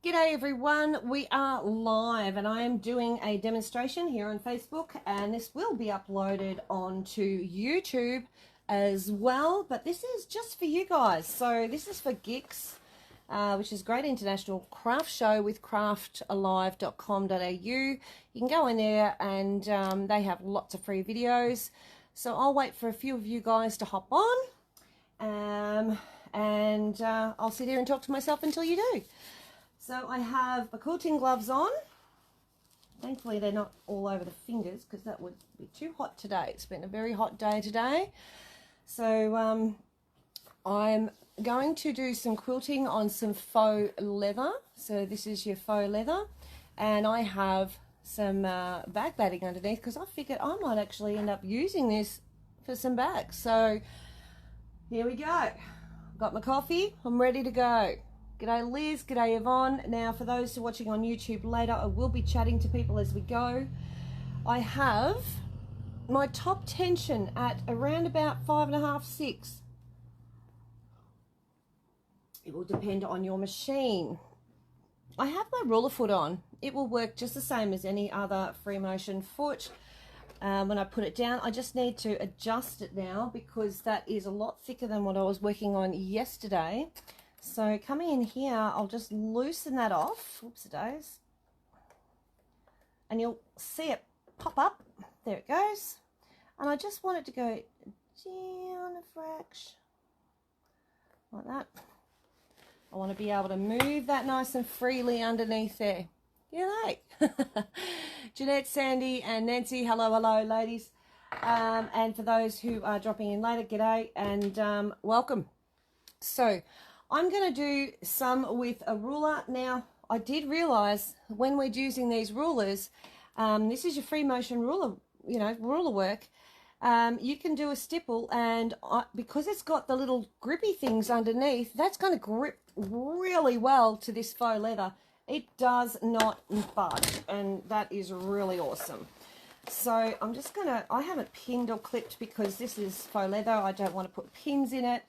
G'day everyone, we are live and I am doing a demonstration here on Facebook, and this will be uploaded onto YouTube as well, but this is just for you guys. So this is for Geeks, which is a great international craft show with craftalive.com.au. You can go in there and they have lots of free videos. So I'll wait for a few of you guys to hop on and I'll sit here and talk to myself until you do. So I have my quilting gloves on. Thankfully they're not all over the fingers because that would be too hot today. It's been a very hot day today. So I'm going to do some quilting on some faux leather. So this is your faux leather. And I have some bag batting underneath because I figured I might actually end up using this for some bags. So here we go. Got my coffee. I'm ready to go. G'day Liz, g'day Yvonne. Now for those who are watching on YouTube later, I will be chatting to people as we go. I have my top tension at around about 5.5, 6. It will depend on your machine. I have my ruler foot on. It will work just the same as any other free motion foot. When I put it down, I just need to adjust it now because that is a lot thicker than what I was working on yesterday. So coming in here, I'll just loosen that off. Whoops-a-days. And you'll see it pop up. There it goes. And I just want it to go down a fraction. Like that. I want to be able to move that nice and freely underneath there. G'day. Jeanette, Sandy, and Nancy. Hello, hello, ladies. And for those who are dropping in later, g'day and welcome. So I'm going to do some with a ruler. Now, I did realize when we're using these rulers, this is your free motion ruler, ruler work. You can do a stipple, and because it's got the little grippy things underneath, that's going to grip really well to this faux leather. It does not budge, and that is really awesome. So I'm just going to, I haven't pinned or clipped because this is faux leather. I don't want to put pins in it.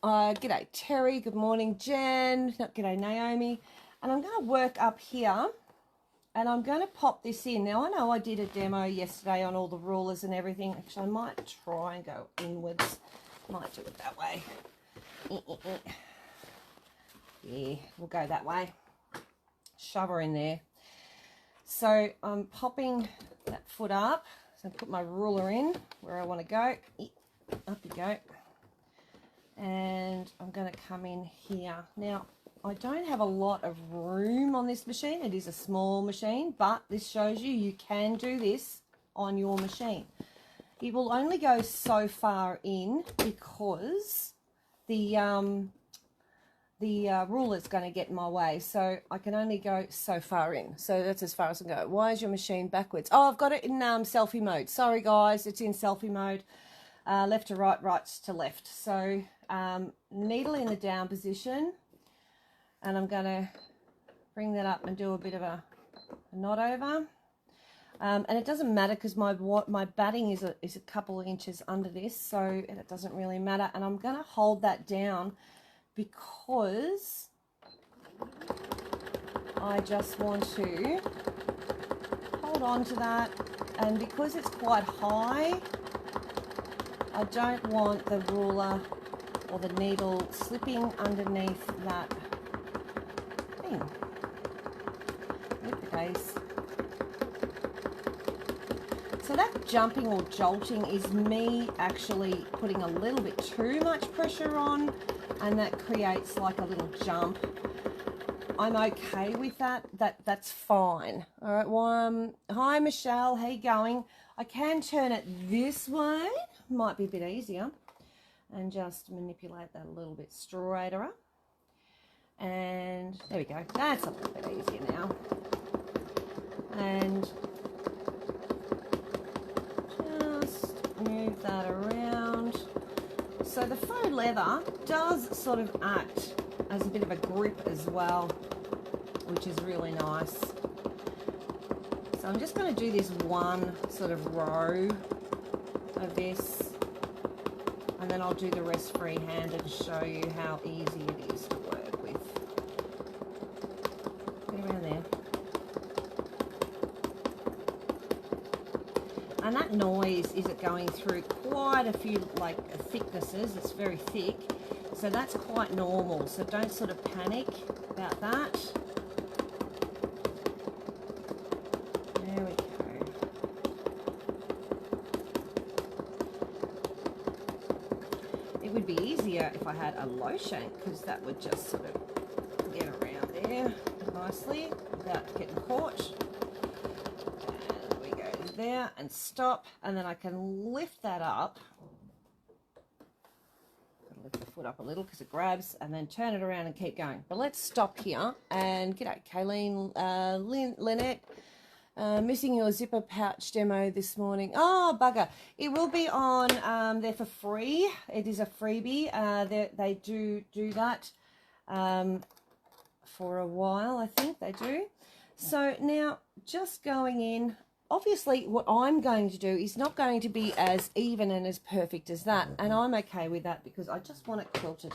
G'day Terry, good morning Jen, g'day Naomi. And I'm going to work up here and I'm going to pop this in. Now I know I did a demo yesterday on all the rulers and everything. Actually I might try and go inwards. Might do it that way. Yeah, we'll go that way. Shove her in there. So I'm popping that foot up. So I put my ruler in where I want to go. Up you go. And I'm going to come in here. Now, I don't have a lot of room on this machine. It is a small machine, but this shows you can do this on your machine. It will only go so far in because the ruler is going to get in my way. So I can only go so far in. So that's as far as I can go. Why is your machine backwards? Oh, I've got it in selfie mode. Sorry, guys. It's in selfie mode. Left to right, right to left. So needle in the down position, and I'm going to bring that up and do a bit of a knot over. And it doesn't matter because my batting is a couple of inches under this, so it doesn't really matter. And I'm going to hold that down because I just want to hold on to that, and because it's quite high, I don't want the ruler or the needle slipping underneath that thing. Case. So that jumping or jolting is me actually putting a little bit too much pressure on, and that creates like a little jump. I'm okay with that. That's fine. All right. Well, hi Michelle, how you going? I can turn it this way. Might be a bit easier, and just manipulate that a little bit straighter. And there we go. That's a little bit easier now. And just move that around. So the faux leather does sort of act as a bit of a grip as well, which is really nice. So I'm just going to do this one sort of row of this, and then I'll do the rest freehand and show you how easy it is to work with. And that noise is it going through quite a few like thicknesses. It's very thick, so that's quite normal, so don't sort of panic about that. There we go. It would be easier if I had a low shank, because that would just sort of get around there nicely without getting caught. And we go there and stop, and then I can lift that up. Lift the foot up a little because it grabs, and then turn it around and keep going. But let's stop here and g'day Kayleen, Lynette. Missing your zipper pouch demo this morning. Oh, bugger. It will be on there for free. It is a freebie. They do that for a while, I think they do. So now just going in, obviously what I'm going to do is not going to be as even and as perfect as that, and I'm okay with that because I just want it quilted.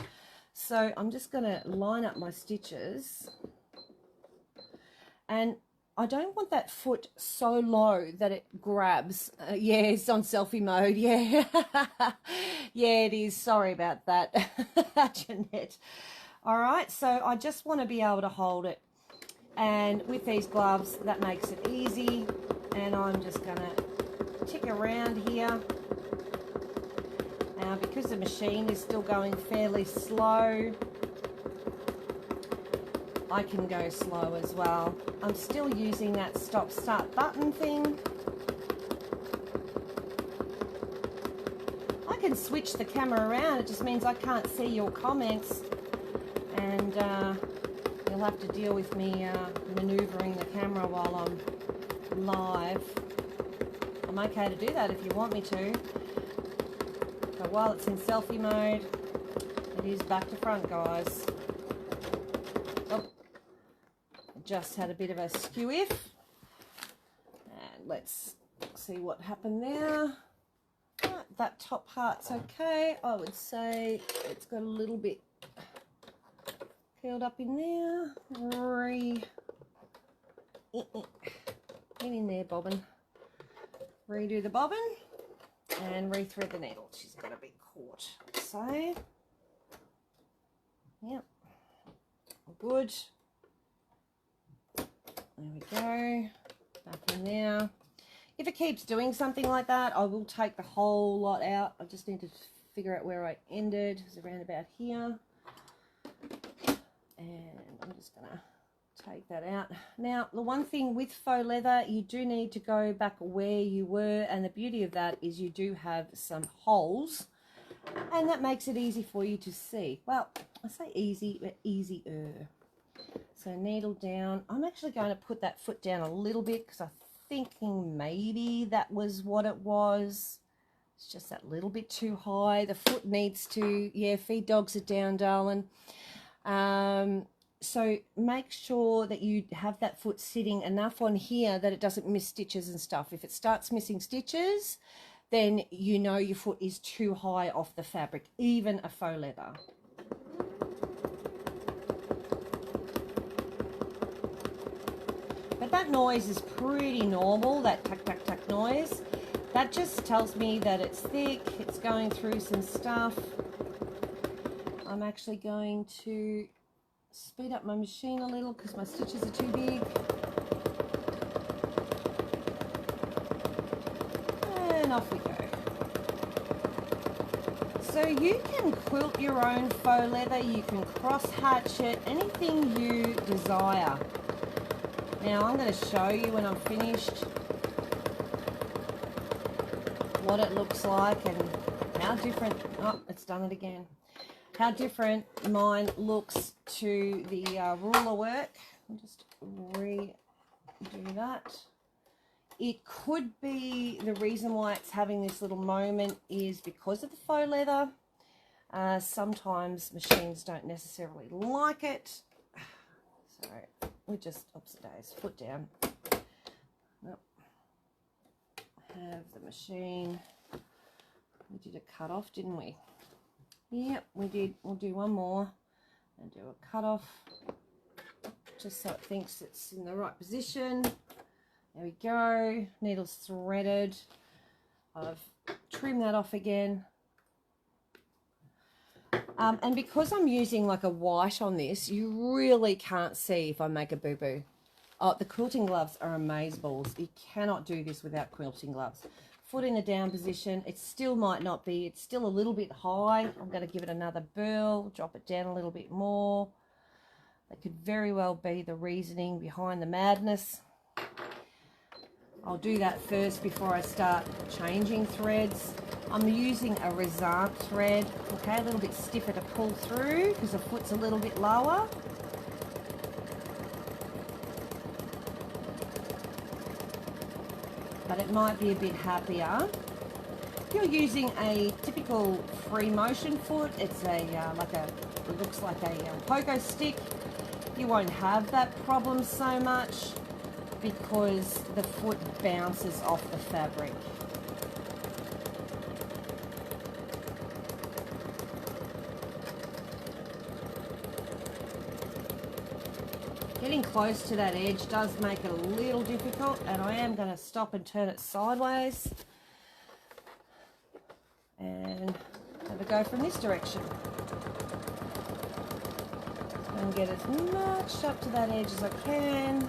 So I'm just going to line up my stitches, and I don't want that foot so low that it grabs. Yeah, it's on selfie mode. Yeah, yeah, it is. Sorry about that, Jeanette. All right, so I just want to be able to hold it, and with these gloves, that makes it easy. And I'm just going to tick around here. Now, because the machine is still going fairly slow, I can go slow as well. I'm still using that stop-start button thing. I can switch the camera around. It just means I can't see your comments. And you'll have to deal with me manoeuvring the camera while I'm live. I'm okay to do that if you want me to. But while it's in selfie mode, it is back to front, guys. Oh, just had a bit of a skew-if. And let's see what happened there. Right, that top part's okay. I would say it's got a little bit curled up in there. Get in there, bobbin. Redo the bobbin and rethread the needle. She's got to be caught. So, yep, good. There we go. Back in there. If it keeps doing something like that, I will take the whole lot out. I just need to figure out where I ended. It's around about here. And I'm just going to take that out. Now, the one thing with faux leather, you do need to go back where you were, and the beauty of that is you do have some holes, and that makes it easy for you to see. Well, I say easy, but easier. So needle down. I'm actually going to put that foot down a little bit because I'm thinking maybe that was what it was. It's just that little bit too high. The foot needs to, yeah, feed dogs it down, darling. So make sure that you have that foot sitting enough on here that it doesn't miss stitches and stuff. If it starts missing stitches, then you know your foot is too high off the fabric, even a faux leather. But that noise is pretty normal, that tuck, tuck, tuck noise. That just tells me that it's thick, it's going through some stuff. I'm actually going to speed up my machine a little because my stitches are too big. And off we go. So you can quilt your own faux leather, you can cross hatch it, anything you desire. Now I'm going to show you when I'm finished what it looks like and how different, oh, it's done it again. How different mine looks to the ruler work. I'll just redo that. It could be the reason why it's having this little moment is because of the faux leather. Sometimes machines don't necessarily like it. So we just, oops, days, foot down. Nope. Have the machine. We did a cut off, didn't we? Yep, we did. We'll do one more and do a cut off just so it thinks it's in the right position. There we go. Needle's threaded. I've trimmed that off again. And because I'm using like a white on this, you really can't see if I make a boo-boo. Oh, the quilting gloves are amazeballs. You cannot do this without quilting gloves. Foot in a down position. It still might not be. It's still a little bit high. I'm going to give it another burl, drop it down a little bit more. That could very well be the reasoning behind the madness. I'll do that first before I start changing threads. I'm using a Rasant thread, okay, a little bit stiffer to pull through because the foot's a little bit lower. But it might be a bit happier. If you're using a typical free motion foot, it's it looks like a pogo stick, you won't have that problem so much because the foot bounces off the fabric. Getting close to that edge does make it a little difficult, and I am going to stop and turn it sideways and have a go from this direction and get as much up to that edge as I can.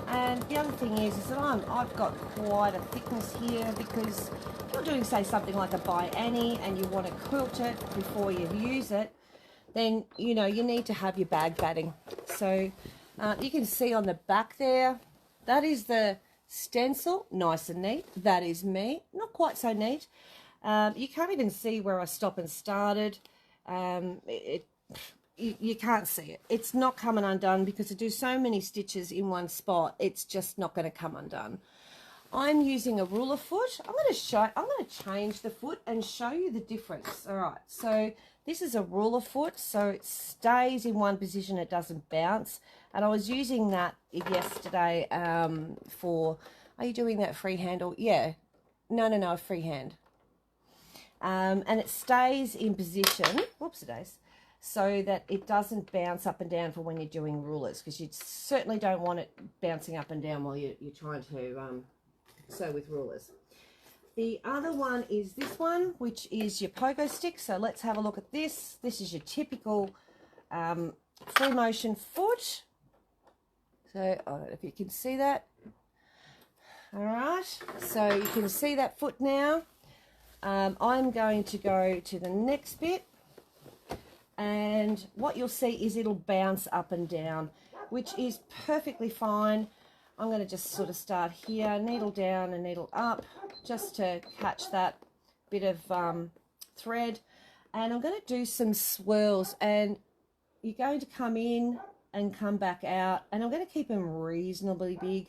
And the other thing is that I've got quite a thickness here, because if you're doing, say, something like a by Annie and you want to quilt it before you use it, then, you know, you need to have your bag batting. So you can see on the back there, that is the stencil, nice and neat. That is me, not quite so neat. You can't even see where I stopped and started. You can't see it. It's not coming undone because I do so many stitches in one spot. It's just not going to come undone. I'm using a ruler foot. I'm going to change the foot and show you the difference. All right. So this is a ruler foot, so it stays in one position. It doesn't bounce. And I was using that yesterday for. Are you doing that freehand or yeah? No, freehand. And it stays in position. Whoops, it is. So that it doesn't bounce up and down for when you're doing rulers, because you certainly don't want it bouncing up and down while you're trying to sew with rulers. The other one is this one, which is your pogo stick. So let's have a look at this. This is your typical free motion foot. So I don't know if you can see that. All right, so you can see that foot now. I'm going to go to the next bit. And what you'll see is it'll bounce up and down, which is perfectly fine. I'm going to just sort of start here, needle down and needle up, just to catch that bit of thread. And I'm going to do some swirls, and you're going to come in and come back out, and I'm going to keep them reasonably big.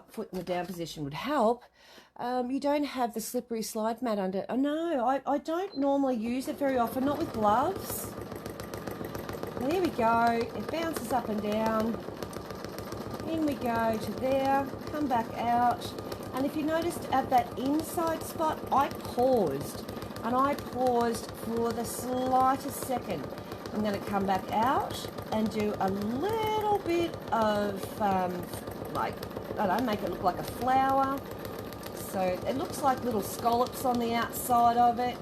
Foot in the down position would help. You don't have the slippery slide mat under. Oh no, I don't normally use it very often, not with gloves. And there we go, it bounces up and down. In we go to there, come back out. And if you noticed at that inside spot, I paused. And I paused for the slightest second. I'm going to come back out and do a little bit of, like, I don't know, make it look like a flower. So it looks like little scallops on the outside of it.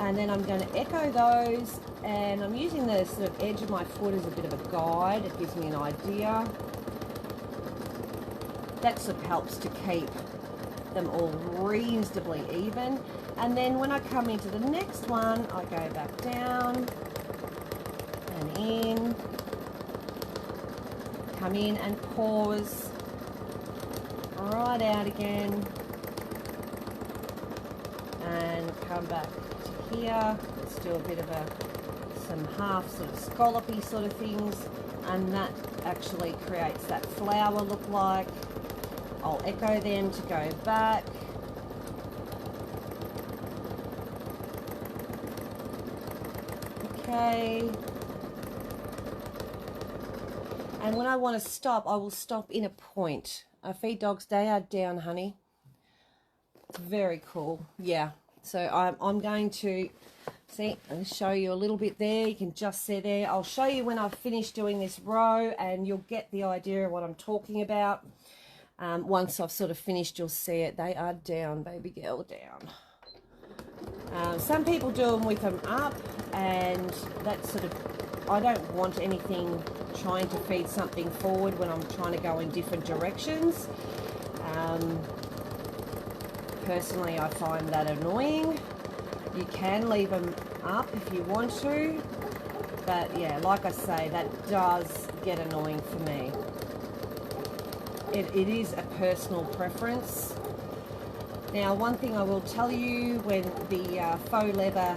And then I'm going to echo those, and I'm using the sort of edge of my foot as a bit of a guide. It gives me an idea. That sort of helps to keep them all reasonably even. And then when I come into the next one, I go back down and in, come in and pause. Right out again, and come back to here. Let's do a bit of some half sort of scallopy sort of things, and that actually creates that flower look like. I'll echo them to go back. Okay. And when I want to stop, I will stop in a point. Feed dogs, they are down, honey. Very cool. Yeah. So I'm going to See, I'll show you a little bit there. You can just see there. I'll show you when I've finished doing this row, and you'll get the idea of what I'm talking about. Once I've sort of finished, you'll see it. They are down, baby girl, down. Some people do them with them up, and that's sort of, I don't want anything trying to feed something forward when I'm trying to go in different directions. Personally, I find that annoying. You can leave them up if you want to, but yeah, like I say, that does get annoying for me. It is a personal preference. Now, one thing I will tell you, when the faux leather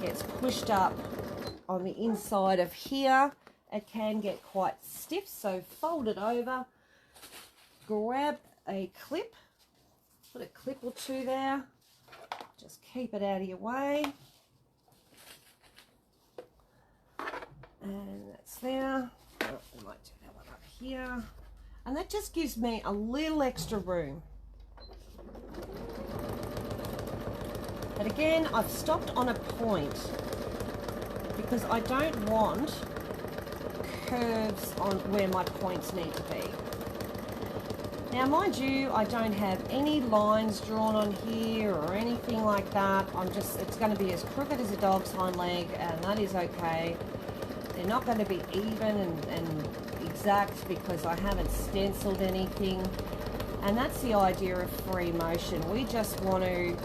gets pushed up on the inside of here, it can get quite stiff, so fold it over, grab a clip, put a clip or two there, just keep it out of your way, and that's there. Oh, we might do that one up here, and that just gives me a little extra room. But again, I've stopped on a point because I don't want curves on where my points need to be. Now, mind you, I don't have any lines drawn on here or anything like that. It's going to be as crooked as a dog's hind leg, and that is okay. They're not going to be even and exact because I haven't stenciled anything. And that's the idea of free motion. We just want to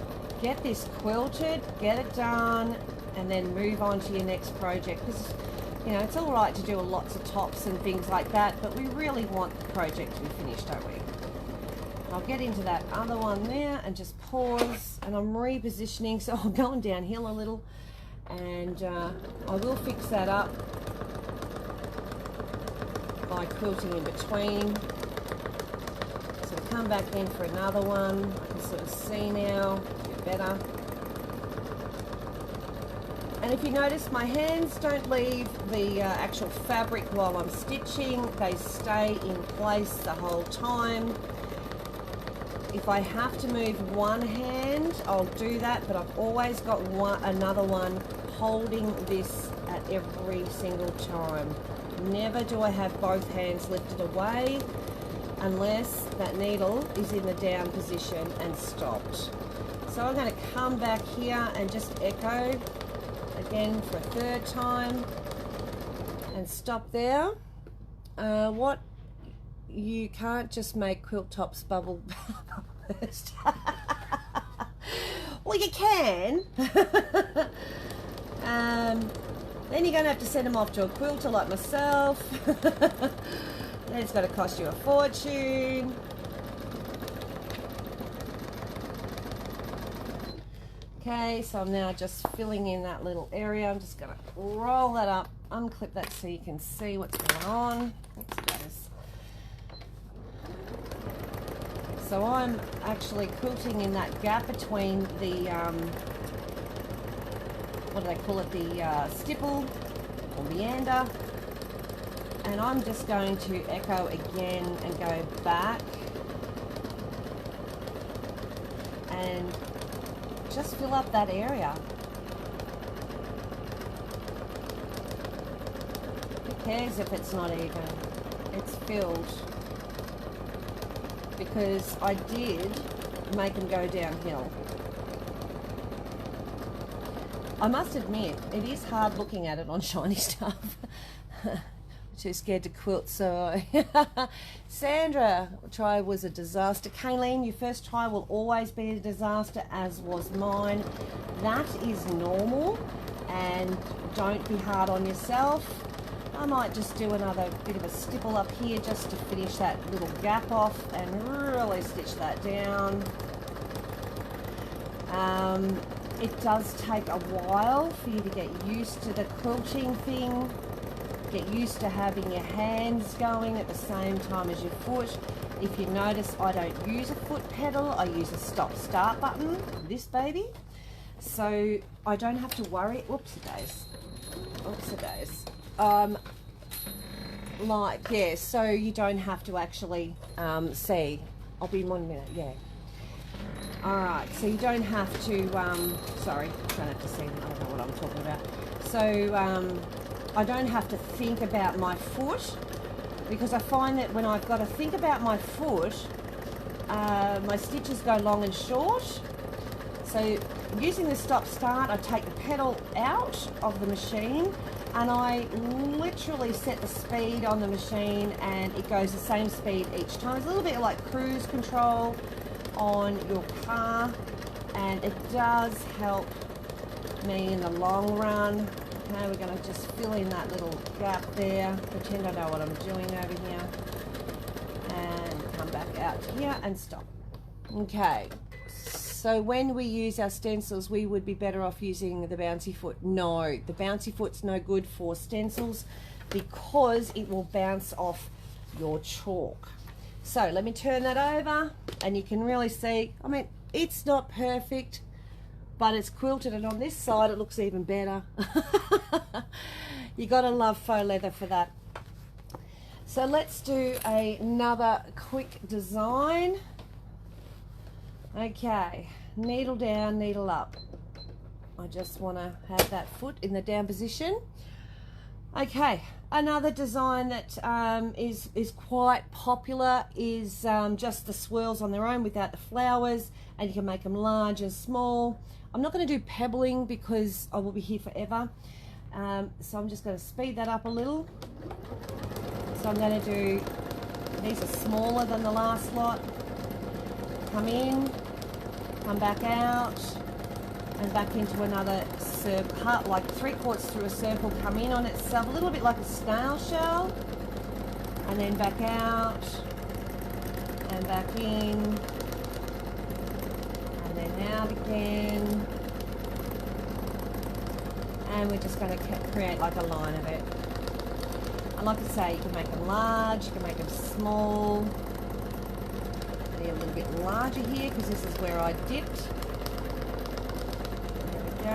get this quilted, get it done, and then move on to your next project. Because, you know, it's all right to do lots of tops and things like that, but we really want the project to be finished, don't we? I'll get into that other one there and just pause, and I'm repositioning, so I'm going downhill a little, and I will fix that up by quilting in between. So come back in for another one. I can sort of see now a bit better. And if you notice, my hands don't leave the actual fabric while I'm stitching. They stay in place the whole time. If I have to move one hand, I'll do that, but I've always got another one holding this at every single time. Never do I have both hands lifted away unless that needle is in the down position and stopped. So I'm going to come back here and just echo again for a third time and stop there. What you can't just make quilt tops bubble burst. Well, you can. Then you're going to have to send them off to a quilter like myself. Then it's going to cost you a fortune. Okay, so I'm now just filling in that little area. I'm just going to roll that up, unclip that so you can see what's going on. Oops, guys. So I'm actually quilting in that gap between the, what do they call it, the stipple or meander. And I'm just going to echo again and go back and just fill up that area. Who cares if it's not even? It's filled. Because I did make them go downhill. I must admit, it is hard looking at it on shiny stuff. Too scared to quilt, so Sandra, try was a disaster. Kayleen, your first try will always be a disaster, as was mine. That is normal, and don't be hard on yourself. I might just do another bit of a stipple up here just to finish that little gap off and really stitch that down. It does take a while for you to get used to the quilting thing. Get used to having your hands going at the same time as your foot. If you notice, I don't use a foot pedal, I use a stop-start button, this baby. So I don't have to worry, whoopsie-days, whoopsie-days. Like, yeah, so you don't have to actually see. I'll be in 1 minute, yeah. Alright, so you don't have to, sorry, I don't have to see, I don't know what I'm talking about. So, I don't have to think about my foot, because I find that when I've got to think about my foot, my stitches go long and short. So using the stop start, I take the pedal out of the machine and I literally set the speed on the machine and it goes the same speed each time. It's a little bit like cruise control on your car, and it does help me in the long run. Okay, we're going to just fill in that little gap there, pretend I know what I'm doing over here, and come back out to here and stop. Okay, so when we use our stencils, we would be better off using the bouncy foot. No, the bouncy foot's no good for stencils because it will bounce off your chalk. So let me turn that over and you can really see, I mean, it's not perfect, but it's quilted, and on this side it looks even better. You gotta love faux leather for that. So let's do another quick design. Okay, needle down, needle up. I just want to have that foot in the down position. Okay, another design that is quite popular is just the swirls on their own without the flowers, and you can make them large and small. I'm not going to do pebbling because I will be here forever, so I'm just going to speed that up a little. So I'm going to do, these are smaller than the last lot. Come in, come back out, and back into another circle, like 3/4 through a circle, come in on itself, a little bit like a snail shell, and then back out, and back in, and then out again, and we're just going to create like a line of it. And like I say, you can make them large, you can make them small. A little bit larger here because this is where I dipped. There we go.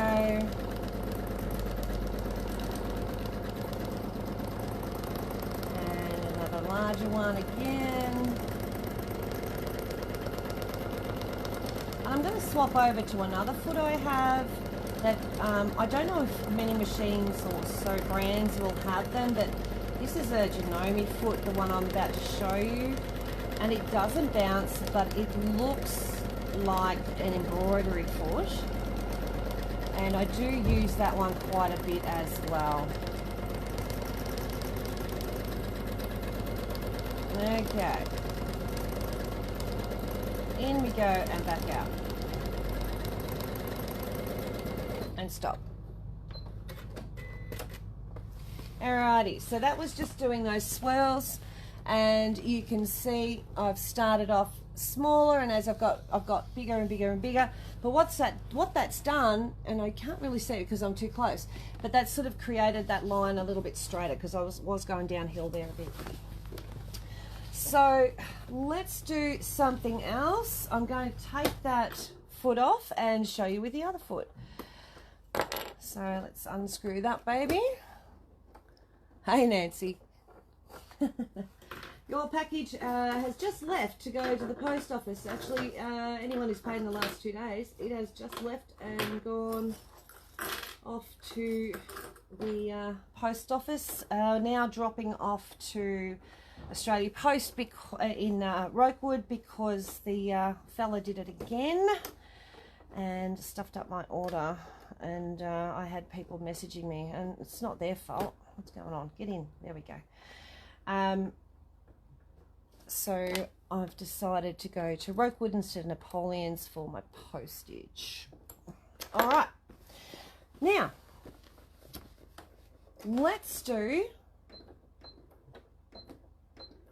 And another larger one again. And I'm going to swap over to another foot I have that I don't know if many machines or so brands will have them, but this is a Janome foot, the one I'm about to show you. And it doesn't bounce, but it looks like an embroidery foot. And I do use that one quite a bit as well. Okay. In we go and back out. And stop. Alrighty, so that was just doing those swirls. And you can see I've started off smaller, and as I've got bigger and bigger and bigger. But what that's done, and I can't really see it because I'm too close, but that's sort of created that line a little bit straighter because I was going downhill there a bit. So let's do something else. I'm going to take that foot off and show you with the other foot. So let's unscrew that baby. Hey Nancy. Your package has just left to go to the post office. Actually, anyone who's paid in the last 2 days, it has just left and gone off to the post office. Now dropping off to Australia Post in Rokewood because the fella did it again and stuffed up my order. And I had people messaging me, and it's not their fault. What's going on? Get in. There we go. So I've decided to go to Rokewood instead of Napoleon's for my postage. All right. Now, let's do...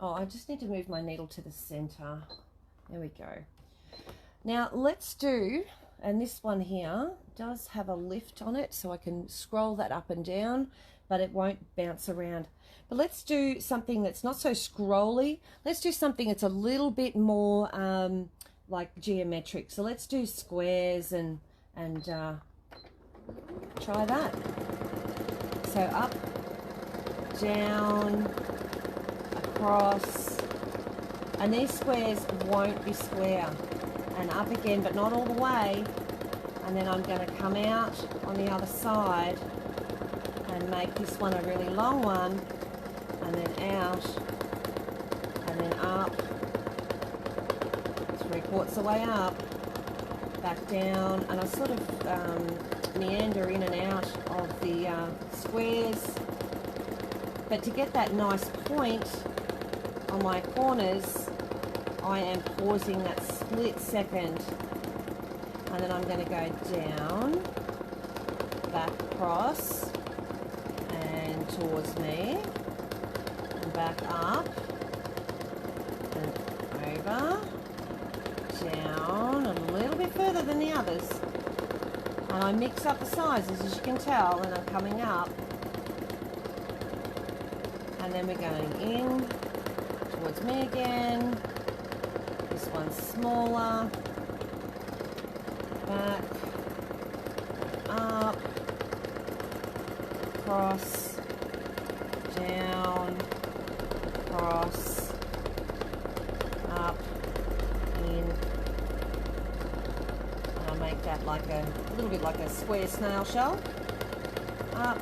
Oh, I just need to move my needle to the center. There we go. Now, let's do... And this one here does have a lift on it, so I can scroll that up and down, but it won't bounce around. But let's do something that's not so scrolly. Let's do something that's a little bit more like geometric. So let's do squares and try that. So up, down, across, and these squares won't be square. and up again, but not all the way. And then I'm going to come out on the other side and make this one a really long one, and then out, and then up, 3/4 the way up, back down, and I sort of meander in and out of the squares. But to get that nice point on my corners, I am pausing that split second, and then I'm going to go down, back across, and towards me, and back up, and over, down, and a little bit further than the others. And I mix up the sizes, as you can tell, and I'm coming up. And then we're going in, towards me again. This one's smaller. Back, up, across, down, across, up, in. And I'll make that like a little bit like a square snail shell. Up,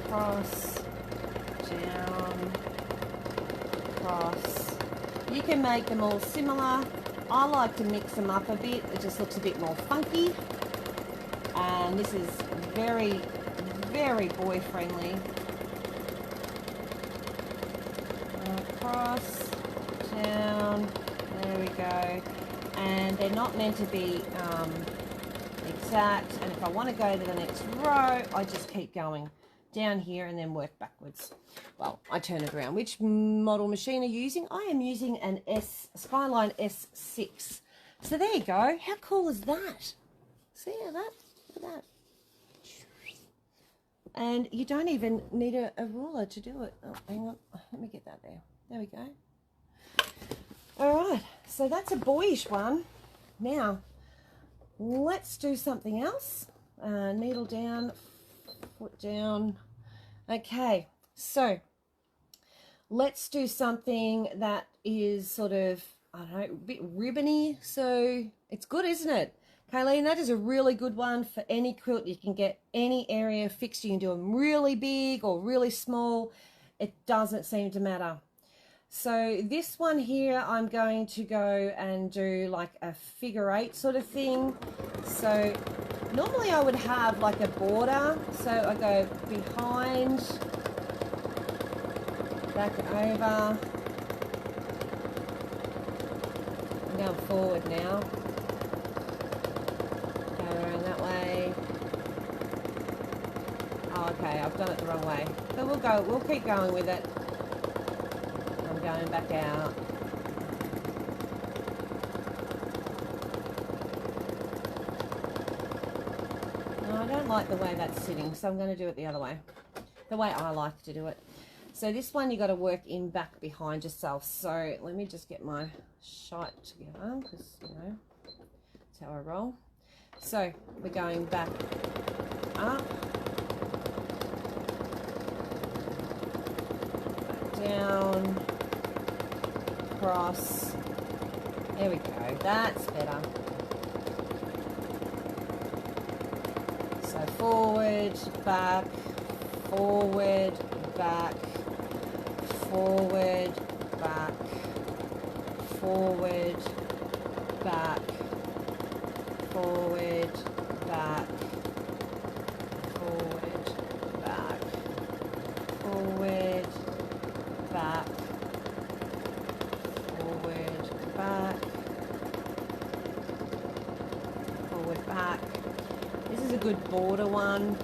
across, down, across. You can make them all similar. I like to mix them up a bit. It just looks a bit more funky. And this is very, very boy friendly. Across, down, there we go. And they're not meant to be exact. And if I want to go to the next row, I just keep going down here and then work backwards. Well, I turn it around. Which model machine are you using? I am using an Skyline S6. So there you go. How cool is that? See that? Look at that. And you don't even need a ruler to do it. Oh, hang on. Let me get that there. There we go. All right. So that's a boyish one. Now, let's do something else. Needle down, foot down. Okay. So let's do something that is sort of, I don't know, a bit ribbony. So it's good, isn't it? Kayleen, that is a really good one for any quilt. You can get any area fixed. You can do them really big or really small. It doesn't seem to matter. So this one here, I'm going to go and do like a figure 8 sort of thing. So normally I would have like a border. So I go behind, back over. I'm going forward now. Go around that way. Oh, okay, I've done it the wrong way. But we'll keep going with it. I'm going back out. No, I don't like the way that's sitting, so I'm going to do it the other way. The way I like to do it. So this one you got to work in back behind yourself. So let me just get my shite together, because you know that's how I roll. So we're going back up, back down, across. There we go. That's better. So forward, back, forward, back, forward, back, forward, back, forward, back, forward, back, forward, back, forward, back, forward, back. This is a good border one.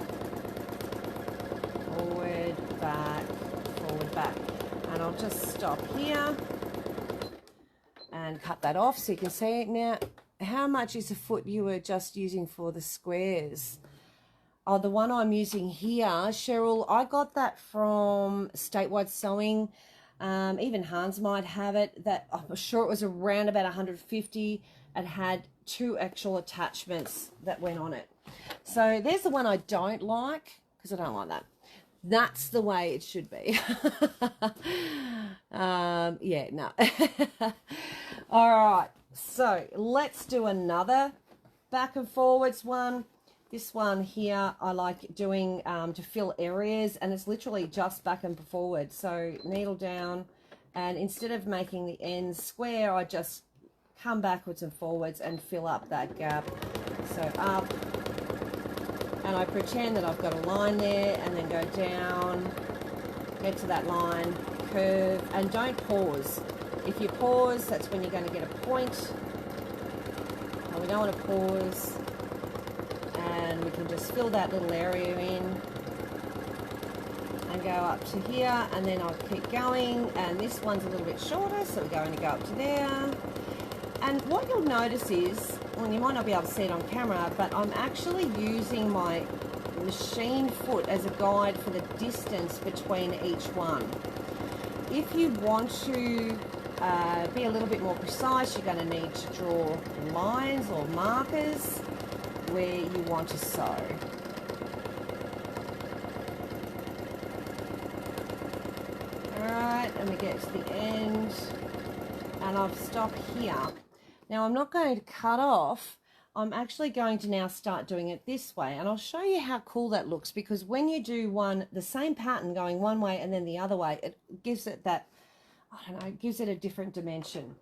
Forward, back, forward, back. And I'll just stop here and cut that off so you can see it now. How much is the foot you were just using for the squares? Oh, the one I'm using here, Cheryl, I got that from Statewide Sewing. Even Hans might have it. That I'm sure it was around about 150. It had 2 actual attachments that went on it. So there's the one I don't like, because I don't like that. That's the way it should be. Yeah, no. All right. So let's do another back and forwards one. This one here I like doing to fill areas, and it's literally just back and forward. So needle down, and instead of making the ends square, I just come backwards and forwards and fill up that gap. So up, and I pretend that I've got a line there, and then go down, get to that line, curve, and don't pause. If you pause, that's when you're going to get a point. And we don't want to pause. And we can just fill that little area in and go up to here, and then I'll keep going. And this one's a little bit shorter, so we're going to go up to there. And what you'll notice is, well, you might not be able to see it on camera, but I'm actually using my machine foot as a guide for the distance between each one. If you want to be a little bit more precise, you're going to need to draw lines or markers where you want to sew. Alright, and we get to the end, and I've stopped here. Now I'm not going to cut off, I'm actually going to now start doing it this way, and I'll show you how cool that looks, because when you do the same pattern going one way and then the other way, it gives it that, I don't know, it gives it a different dimension.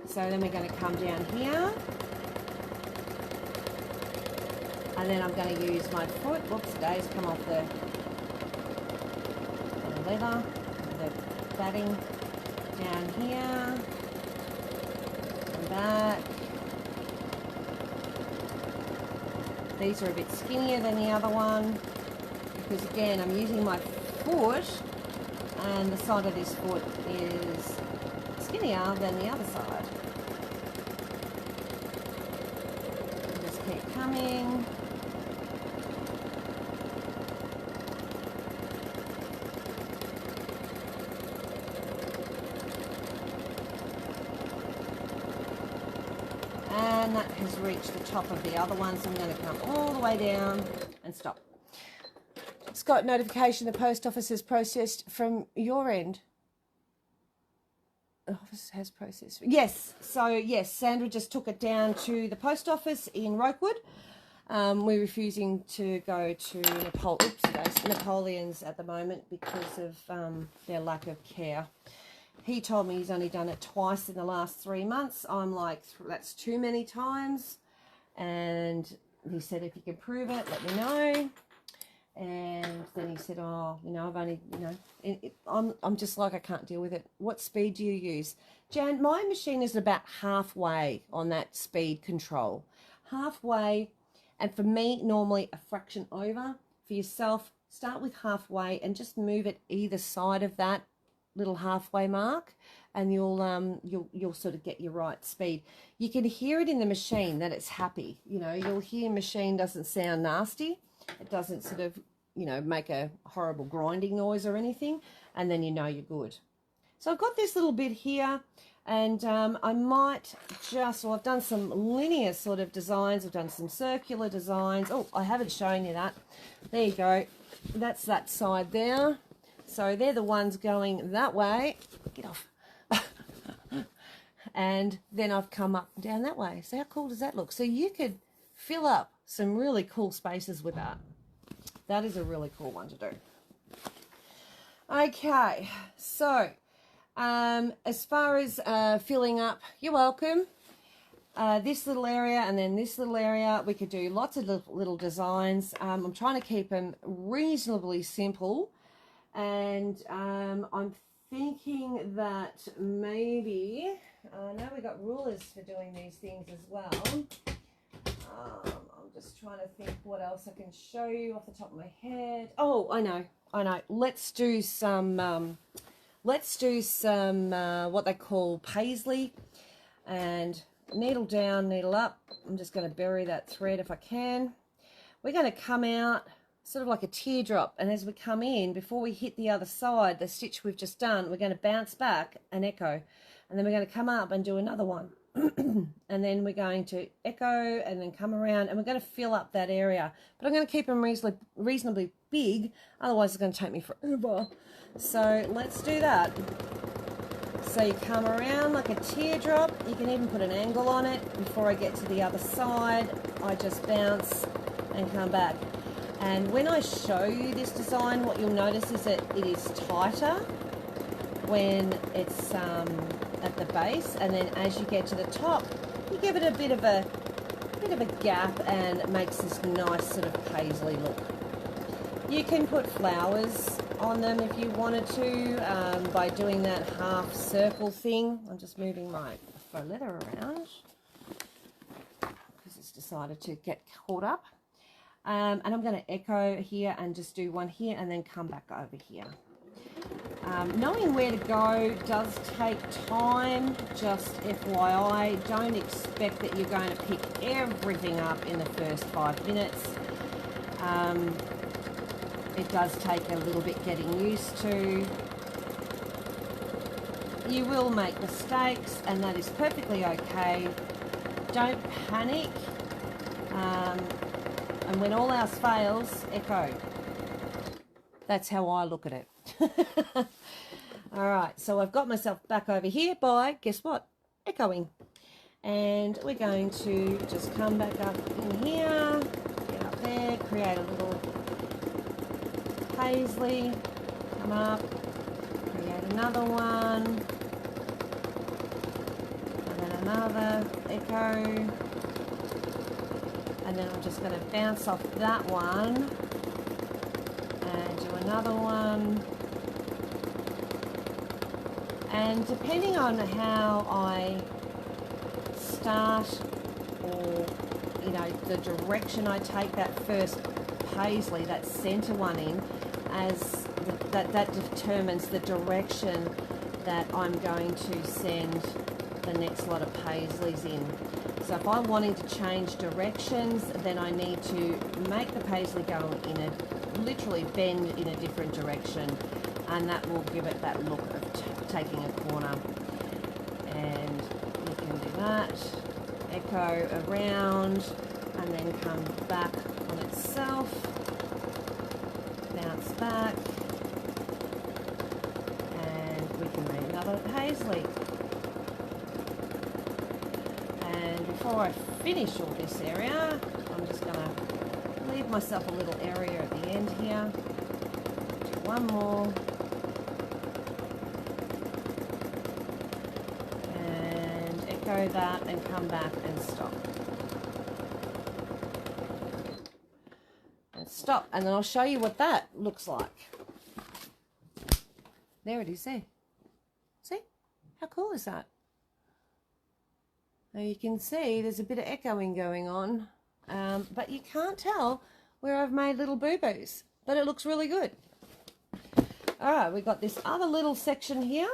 So then we're going to come down here, and then I'm going to use my foot. Whoops, today's come off the leather, the batting, down here, and back. These are a bit skinnier than the other one, because again, I'm using my foot, and the side of this foot is skinnier than the other side. Just keep coming. And that has reached the top of the other one, so I'm going to come all the way down and stop. It's got notification the post office has processed from your end. The office has processed. Yes, so yes, Sandra just took it down to the post office in Rokewood. We're refusing to go to Napoleon's at the moment because of their lack of care. He told me he's only done it twice in the last 3 months. I'm like, that's too many times. And he said, if you can prove it, let me know. And then he said, oh, you know, I've only, you know, I'm just like, I can't deal with it. What speed do you use? Jan, my machine is about halfway on that speed control. Halfway, and for me, normally a fraction over. For yourself, start with halfway and just move it either side of that little halfway mark, and you'll sort of get your right speed. You can hear it in the machine that it's happy. You know, you'll hear machine doesn't sound nasty. It doesn't sort of, you know, make a horrible grinding noise or anything, and then you know you're good. So I've got this little bit here, and I might just, well, I've done some linear sort of designs. I've done some circular designs. Oh, I haven't shown you that. There you go. That's that side there. So they're the ones going that way. Get off. And then I've come up and down that way. So how cool does that look? So you could fill up some really cool spaces with that. That is a really cool one to do. Okay, so as far as filling up, you're welcome. This little area and then this little area, we could do lots of little designs. I'm trying to keep them reasonably simple. And I'm thinking that maybe, now we've got rulers for doing these things as well. I'm just trying to think what else I can show you off the top of my head. Oh, I know. Let's do some what they call paisley, and needle down, needle up. I'm just going to bury that thread if I can. We're going to come out sort of like a teardrop, and as we come in, before we hit the other side, the stitch we've just done, we're going to bounce back and echo, and then we're going to come up and do another one. And then we're going to echo and then come around, and we're going to fill up that area, but I'm going to keep them reasonably big, otherwise it's going to take me forever. So let's do that. So you come around like a teardrop. You can even put an angle on it. Before I get to the other side, I just bounce and come back. And when I show you this design, what you'll notice is that it is tighter when it's at the base, and then as you get to the top, you give it a bit of a gap, and it makes this nice sort of paisley look. You can put flowers on them if you wanted to by doing that half circle thing. I'm just moving my faux leather around because it's decided to get caught up. And I'm going to echo here and just do one here and then come back over here. Knowing where to go does take time, just FYI. Don't expect that you're going to pick everything up in the first 5 minutes. It does take a little bit getting used to. You will make mistakes, and that is perfectly okay. Don't panic. And when all else fails, echo. That's how I look at it. All right, so I've got myself back over here by, guess what? Echoing. And we're going to just come back up in here, get up there, create a little paisley, come up, create another one, and then another echo, and then I'm just going to bounce off that one and do another one. And depending on how I start, or you know, the direction I take that first paisley, that center one in, as that determines the direction that I'm going to send the next lot of paisleys in. So if I'm wanting to change directions, then I need to make the paisley go in a, literally bend in a different direction, and that will give it that look of taking a corner. And you can do that, echo around, and then come back on itself, bounce back, and we can make another paisley. And before I finish all this area, I'm just going to leave myself a little area at the end here. Do one more. And echo that and come back and stop. And stop. And then I'll show you what that looks like. There it is there. See? How cool is that? Now you can see there's a bit of echoing going on, but you can't tell where I've made little boo-boos, but it looks really good. All right, we've got this other little section here,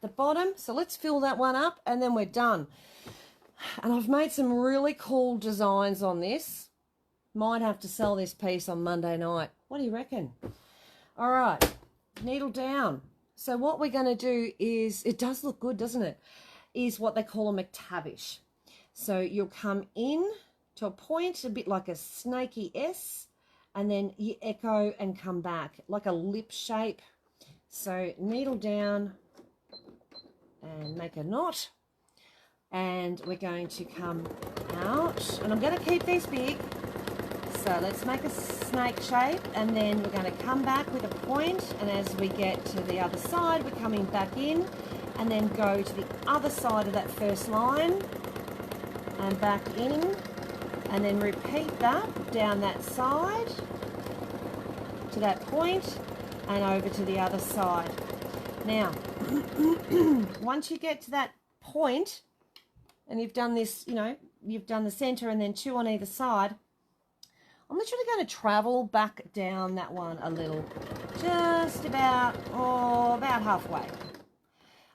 the bottom, so let's fill that one up and then we're done. And I've made some really cool designs on this. Might have to sell this piece on Monday night. What do you reckon? All right, needle down. So what we're going to do is, it does look good, doesn't it? Is what they call a McTavish. So you'll come in to a point, a bit like a snaky S, and then you echo and come back, like a lip shape. So needle down and make a knot. And we're going to come out, and I'm going to keep these big. So let's make a snake shape, and then we're going to come back with a point, and as we get to the other side, we're coming back in, and then go to the other side of that first line and back in, and then repeat that down that side to that point and over to the other side. Now, once you get to that point and you've done this, you know, you've done the center and then 2 on either side, I'm literally going to travel back down that one a little, just about halfway.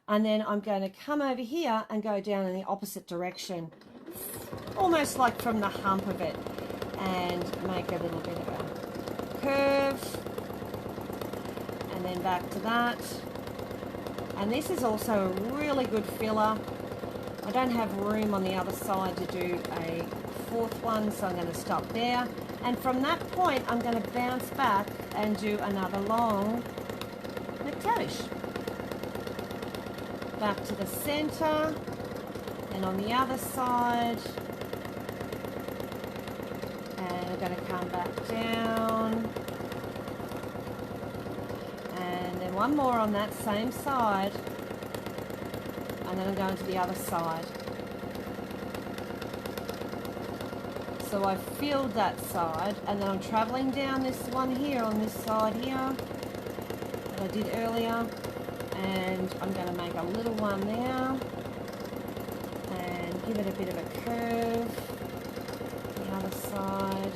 And then I'm going to come over here and go down in the opposite direction, almost like from the hump of it, and make a little bit of a curve, and then back to that. And this is also a really good filler. I don't have room on the other side to do a 4th one, so I'm going to stop there. And from that point, I'm going to bounce back and do another long McTavish. back to the center, and on the other side, and I'm going to come back down, and then one more on that same side, and then I'm going to the other side. So I filled that side, and then I'm traveling down this one here on this side here that I did earlier, and I'm going to make a little one there and give it a bit of a curve. The other side,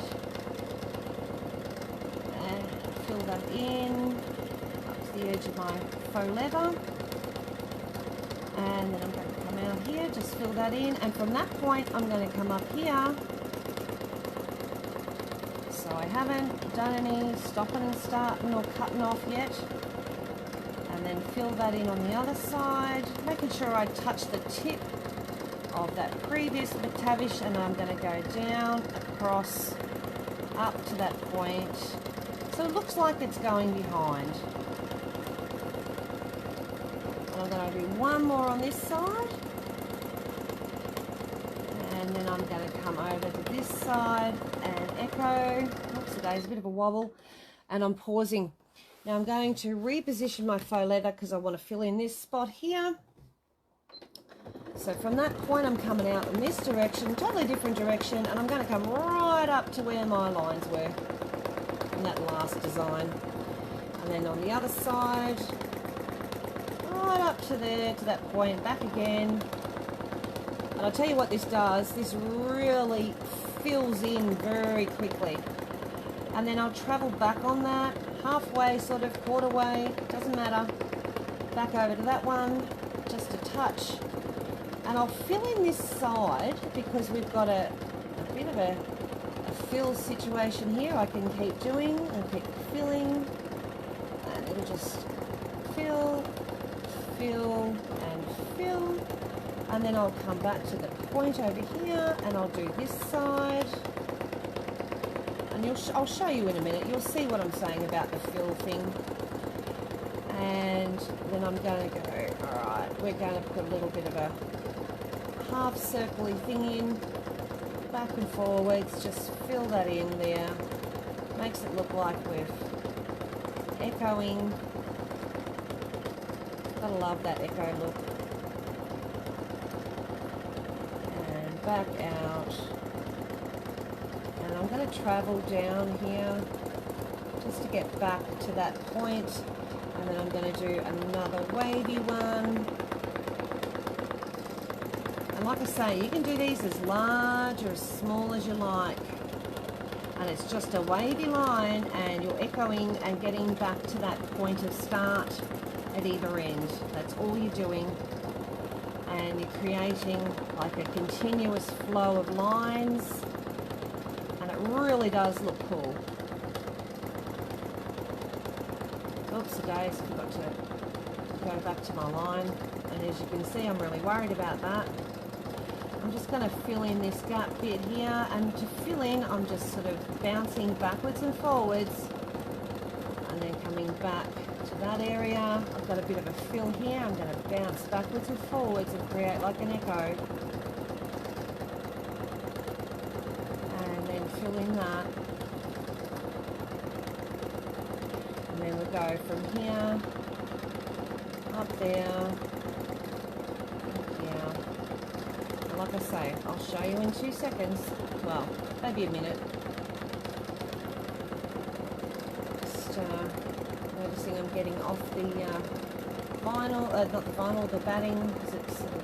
and fill that in up to the edge of my faux leather, and then I'm going to come out here, just fill that in, and from that point I'm going to come up here. So I haven't done any stopping and starting or cutting off yet, and then fill that in on the other side, making sure I touch the tip of that previous McTavish, and I'm going to go down, across, up to that point, so it looks like it's going behind. And I'm going to do one more on this side, and then I'm going to come over to this side and echo. Oops, today's a bit of a wobble, and I'm pausing. Now I'm going to reposition my faux leather because I want to fill in this spot here. So from that point I'm coming out in this direction, totally different direction, and I'm going to come right up to where my lines were in that last design. And then on the other side, right up to there, to that point, back again. And I'll tell you what this does, this really fills in very quickly. And then I'll travel back on that, halfway, sort of quarter way, doesn't matter, back over to that one, just a touch. And I'll fill in this side because we've got a bit of a fill situation here. I can keep doing and keep filling, and it'll just fill, fill, and fill. And then I'll come back to the point over here, and I'll do this side. And I'll show you in a minute. You'll see what I'm saying about the fill thing. And then I'm going to go, all right, we're going to put a little bit of a half circle-y thing in, back and forwards, just fill that in there. Makes it look like we're echoing. Gotta love that echo look. And back out. And I'm going to travel down here just to get back to that point, and then I'm going to do another wavy one. And like I say, you can do these as large or as small as you like, and it's just a wavy line, and you're echoing and getting back to that point of start at either end. That's all you're doing, and you're creating like a continuous flow of lines, and it really does look cool. Oops, today I forgot to go back to my line, and as you can see, I'm really worried about that. I'm just going to fill in this gap bit here, and to fill in I'm just sort of bouncing backwards and forwards, and then coming back to that area. I've got a bit of a fill here. I'm going to bounce backwards and forwards and create like an echo, and then fill in that, and then we'll go from here up there. Like I say, I'll show you in 2 seconds, well, maybe a minute. Just noticing I'm getting off the vinyl, not the vinyl, the batting, because it's sort of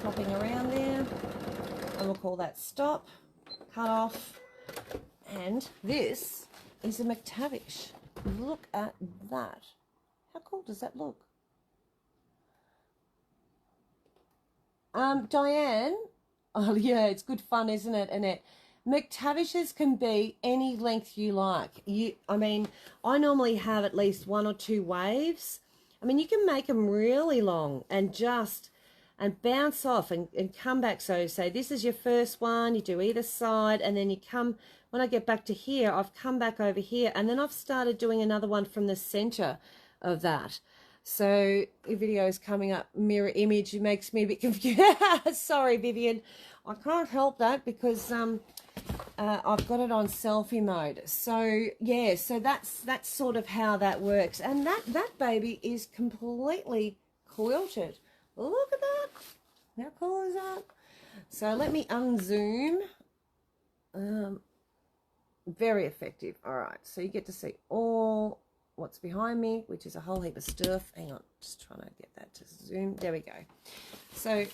flopping around there. And we'll call that stop, cut off. And this is a McTavish. Look at that. How cool does that look? Diane, oh yeah, it's good fun, isn't it, Annette? McTavishes can be any length you like. I mean, I normally have at least 1 or 2 waves. I mean, you can make them really long and bounce off and come back. So say this is your first one, you do either side, and then you come, when I get back to here, I've come back over here, and then I've started doing another one from the center of that. So the video is coming up mirror image. It makes me a bit confused. Sorry, Vivian. I can't help that because I've got it on selfie mode. So yeah, so that's sort of how that works. And that baby is completely quilted. Look at that. How cool is that? So let me unzoom. Very effective. All right, so you get to see all what's behind me, which is a whole heap of stuff. Hang on, just trying to get that to zoom. There we go. So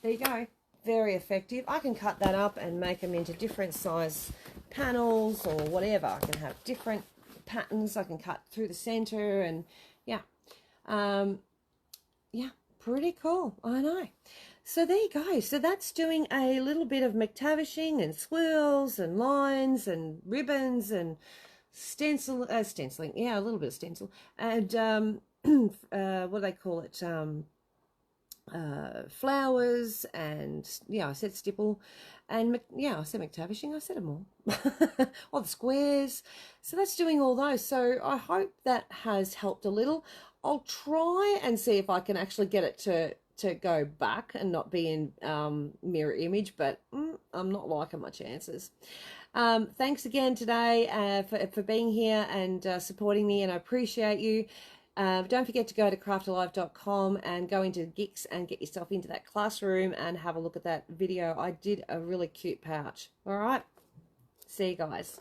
there you go. Very effective. I can cut that up and make them into different size panels or whatever. I can have different patterns. I can cut through the center, and yeah, yeah, pretty cool. I know. So there you go. So that's doing a little bit of McTavishing and swirls and lines and ribbons and stenciling. Yeah, a little bit of stencil. And what do they call it? Flowers, and yeah, I said stipple, and yeah, I said McTavishing. I said them all. All the squares. So that's doing all those. So I hope that has helped a little. I'll try and see if I can actually get it to go back and not be in mirror image, but I'm not liking my chances. Thanks again today for being here and supporting me, and I appreciate you. Don't forget to go to craftalive.com and go into Geeks and get yourself into that classroom and have a look at that video. I did a really cute pouch. All right, see you guys.